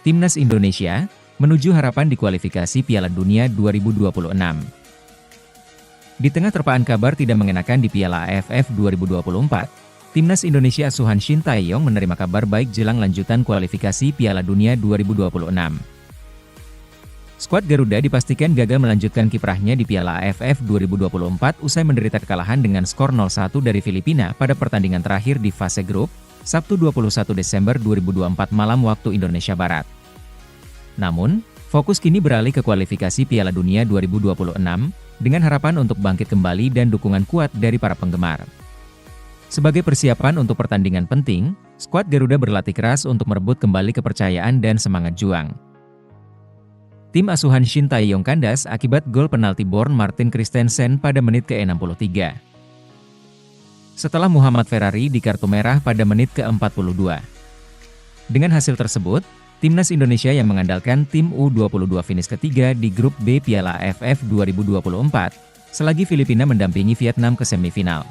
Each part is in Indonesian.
Timnas Indonesia menuju harapan di kualifikasi Piala Dunia 2026. Di tengah terpaan kabar tidak mengenakan di Piala AFF 2024, Timnas Indonesia asuhan Shin Tae-yong menerima kabar baik jelang lanjutan kualifikasi Piala Dunia 2026. Skuad Garuda dipastikan gagal melanjutkan kiprahnya di Piala AFF 2024 usai menderita kekalahan dengan skor 0-1 dari Filipina pada pertandingan terakhir di fase grup, Sabtu 21 Desember 2024 malam waktu Indonesia Barat. Namun, fokus kini beralih ke kualifikasi Piala Dunia 2026, dengan harapan untuk bangkit kembali dan dukungan kuat dari para penggemar. Sebagai persiapan untuk pertandingan penting, skuad Garuda berlatih keras untuk merebut kembali kepercayaan dan semangat juang. Tim asuhan Shin Tae-yong kandas akibat gol penalti Born Martin Christensen pada menit ke-63. Setelah Muhammad Ferrari di kartu merah pada menit ke-42. Dengan hasil tersebut, Timnas Indonesia yang mengandalkan tim U22 finish ketiga di grup B Piala AFF 2024, selagi Filipina mendampingi Vietnam ke semifinal.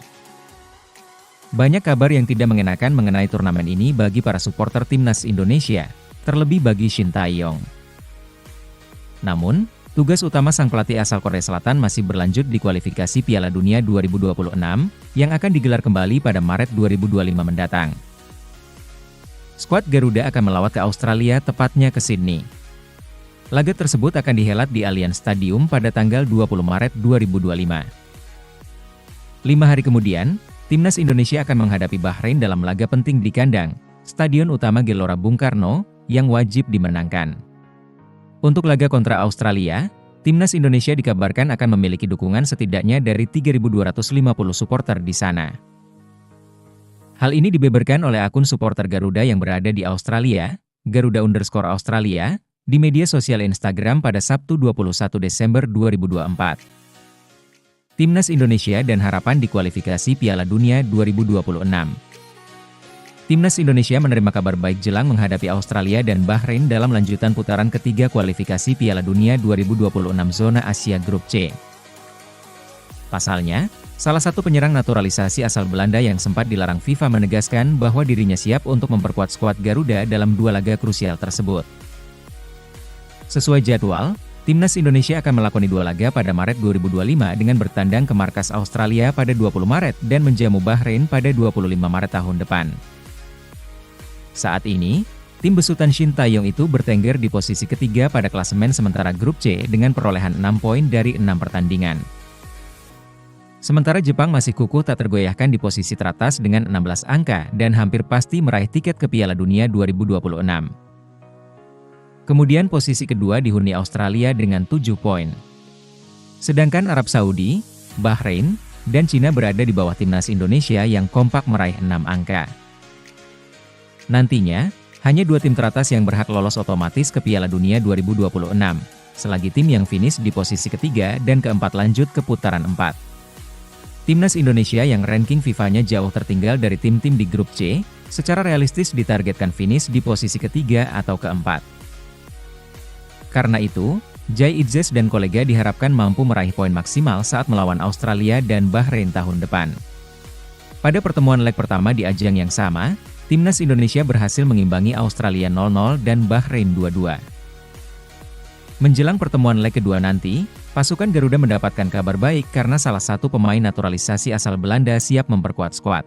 Banyak kabar yang tidak mengenakan mengenai turnamen ini bagi para supporter Timnas Indonesia, terlebih bagi Shin Tae-yong. Namun, tugas utama sang pelatih asal Korea Selatan masih berlanjut di kualifikasi Piala Dunia 2026, yang akan digelar kembali pada Maret 2025 mendatang. Skuad Garuda akan melawat ke Australia, tepatnya ke Sydney. Laga tersebut akan dihelat di Allianz Stadium pada tanggal 20 Maret 2025. 5 hari kemudian, Timnas Indonesia akan menghadapi Bahrain dalam laga penting di kandang, Stadion Utama Gelora Bung Karno, yang wajib dimenangkan. Untuk laga kontra Australia, Timnas Indonesia dikabarkan akan memiliki dukungan setidaknya dari 3.250 supporter di sana. Hal ini dibeberkan oleh akun supporter Garuda yang berada di Australia, Garuda_Australia, di media sosial Instagram pada Sabtu 21 Desember 2024. Timnas Indonesia dan harapan di kualifikasi Piala Dunia 2026. Timnas Indonesia menerima kabar baik jelang menghadapi Australia dan Bahrain dalam lanjutan putaran ketiga kualifikasi Piala Dunia 2026 zona Asia Grup C. Pasalnya, salah satu penyerang naturalisasi asal Belanda yang sempat dilarang FIFA menegaskan bahwa dirinya siap untuk memperkuat skuad Garuda dalam 2 laga krusial tersebut. Sesuai jadwal, Timnas Indonesia akan melakoni 2 laga pada Maret 2025 dengan bertandang ke markas Australia pada 20 Maret dan menjamu Bahrain pada 25 Maret tahun depan. Saat ini, tim besutan Shin Tae-yong itu bertengger di posisi ketiga pada klasemen sementara grup C dengan perolehan 6 poin dari 6 pertandingan. Sementara Jepang masih kukuh tak tergoyahkan di posisi teratas dengan 16 angka dan hampir pasti meraih tiket ke Piala Dunia 2026. Kemudian posisi kedua dihuni Australia dengan 7 poin. Sedangkan Arab Saudi, Bahrain, dan Cina berada di bawah Timnas Indonesia yang kompak meraih 6 angka. Nantinya, hanya 2 tim teratas yang berhak lolos otomatis ke Piala Dunia 2026, selagi tim yang finish di posisi ketiga dan keempat lanjut ke putaran 4. Timnas Indonesia yang ranking FIFA-nya jauh tertinggal dari tim-tim di grup C, secara realistis ditargetkan finish di posisi ketiga atau keempat. Karena itu, Jai Idzes dan kolega diharapkan mampu meraih poin maksimal saat melawan Australia dan Bahrain tahun depan. Pada pertemuan leg pertama di ajang yang sama, Timnas Indonesia berhasil mengimbangi Australia 0-0 dan Bahrain 2-2. Menjelang pertemuan leg kedua nanti, pasukan Garuda mendapatkan kabar baik karena salah satu pemain naturalisasi asal Belanda siap memperkuat skuad.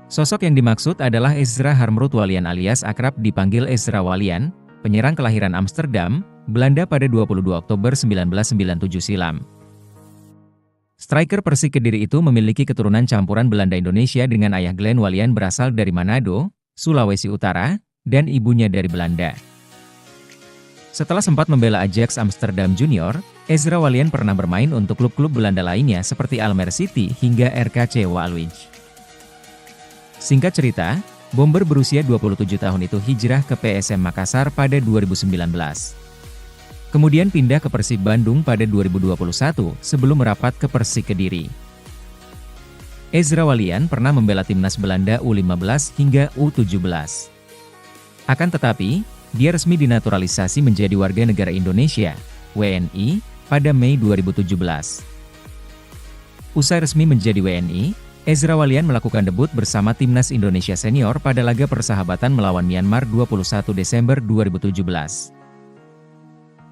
Sosok yang dimaksud adalah Ezra Harmroet Walian alias akrab dipanggil Ezra Walian, penyerang kelahiran Amsterdam, Belanda pada 22 Oktober 1997 silam. Striker Persik Kediri itu memiliki keturunan campuran Belanda-Indonesia dengan ayah Glenn Walian berasal dari Manado, Sulawesi Utara, dan ibunya dari Belanda. Setelah sempat membela Ajax Amsterdam Junior, Ezra Walian pernah bermain untuk klub-klub Belanda lainnya seperti Almere City hingga RKC Waalwijk. Singkat cerita, bomber berusia 27 tahun itu hijrah ke PSM Makassar pada 2019. Kemudian pindah ke Persib Bandung pada 2021 sebelum merapat ke Persik Kediri. Ezra Walian pernah membela timnas Belanda U15 hingga U17. Akan tetapi, dia resmi dinaturalisasi menjadi warga negara Indonesia, WNI, pada Mei 2017. Usai resmi menjadi WNI, Ezra Walian melakukan debut bersama Timnas Indonesia Senior pada laga persahabatan melawan Myanmar 21 Desember 2017.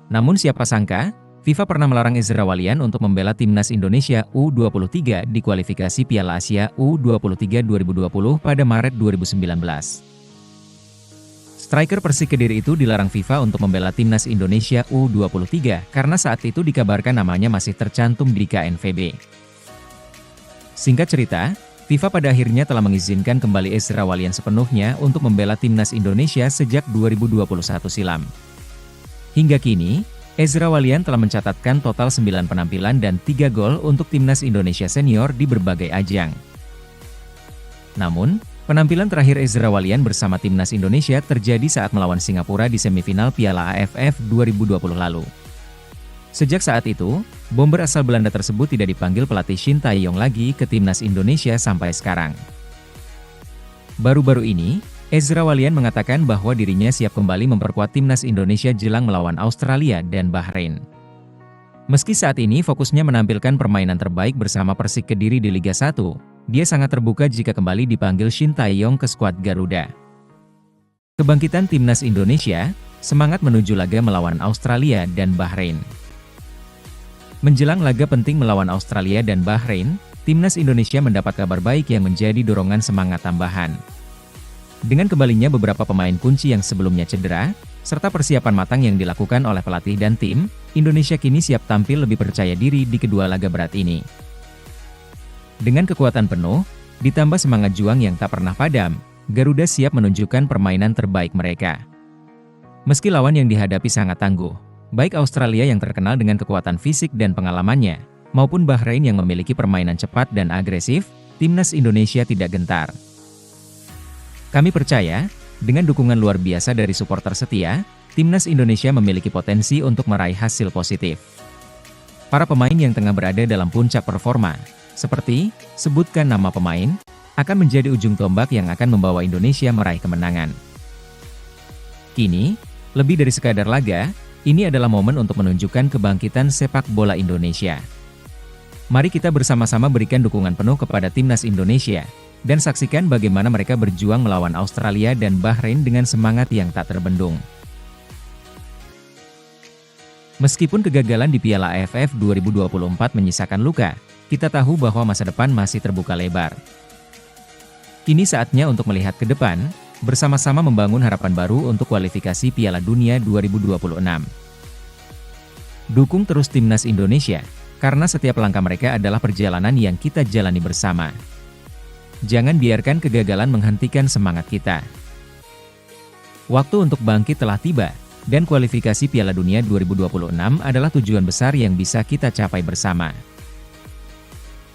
Namun siapa sangka, FIFA pernah melarang Ezra Walian untuk membela Timnas Indonesia U23 di kualifikasi Piala Asia U23 2020 pada Maret 2019. Striker Persik Kediri itu dilarang FIFA untuk membela Timnas Indonesia U23 karena saat itu dikabarkan namanya masih tercantum di KNVB. Singkat cerita, FIFA pada akhirnya telah mengizinkan kembali Ezra Walian sepenuhnya untuk membela Timnas Indonesia sejak 2021 silam. Hingga kini, Ezra Walian telah mencatatkan total 9 penampilan dan 3 gol untuk Timnas Indonesia Senior di berbagai ajang. Namun, penampilan terakhir Ezra Walian bersama Timnas Indonesia terjadi saat melawan Singapura di semifinal Piala AFF 2020 lalu. Sejak saat itu, bomber asal Belanda tersebut tidak dipanggil pelatih Shin Tae-yong lagi ke Timnas Indonesia sampai sekarang. Baru-baru ini, Ezra Walian mengatakan bahwa dirinya siap kembali memperkuat Timnas Indonesia jelang melawan Australia dan Bahrain. Meski saat ini fokusnya menampilkan permainan terbaik bersama Persik Kediri di Liga 1, dia sangat terbuka jika kembali dipanggil Shin Tae-yong ke skuad Garuda. Kebangkitan Timnas Indonesia, semangat menuju laga melawan Australia dan Bahrain. Menjelang laga penting melawan Australia dan Bahrain, Timnas Indonesia mendapat kabar baik yang menjadi dorongan semangat tambahan. Dengan kembalinya beberapa pemain kunci yang sebelumnya cedera, serta persiapan matang yang dilakukan oleh pelatih dan tim, Indonesia kini siap tampil lebih percaya diri di kedua laga berat ini. Dengan kekuatan penuh, ditambah semangat juang yang tak pernah padam, Garuda siap menunjukkan permainan terbaik mereka. Meski lawan yang dihadapi sangat tangguh, baik Australia yang terkenal dengan kekuatan fisik dan pengalamannya, maupun Bahrain yang memiliki permainan cepat dan agresif, Timnas Indonesia tidak gentar. Kami percaya, dengan dukungan luar biasa dari supporter setia, Timnas Indonesia memiliki potensi untuk meraih hasil positif. Para pemain yang tengah berada dalam puncak performa, seperti, sebutkan nama pemain, akan menjadi ujung tombak yang akan membawa Indonesia meraih kemenangan. Kini, lebih dari sekadar laga, ini adalah momen untuk menunjukkan kebangkitan sepak bola Indonesia. Mari kita bersama-sama berikan dukungan penuh kepada Timnas Indonesia, dan saksikan bagaimana mereka berjuang melawan Australia dan Bahrain dengan semangat yang tak terbendung. Meskipun kegagalan di Piala AFF 2024 menyisakan luka, kita tahu bahwa masa depan masih terbuka lebar. Kini saatnya untuk melihat ke depan, bersama-sama membangun harapan baru untuk kualifikasi Piala Dunia 2026. Dukung terus Timnas Indonesia, karena setiap langkah mereka adalah perjalanan yang kita jalani bersama. Jangan biarkan kegagalan menghentikan semangat kita. Waktu untuk bangkit telah tiba, dan kualifikasi Piala Dunia 2026 adalah tujuan besar yang bisa kita capai bersama.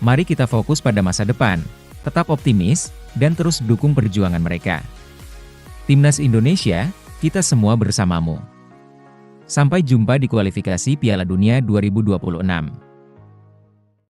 Mari kita fokus pada masa depan, tetap optimis, dan terus dukung perjuangan mereka. Timnas Indonesia, kita semua bersamamu. Sampai jumpa di kualifikasi Piala Dunia 2026.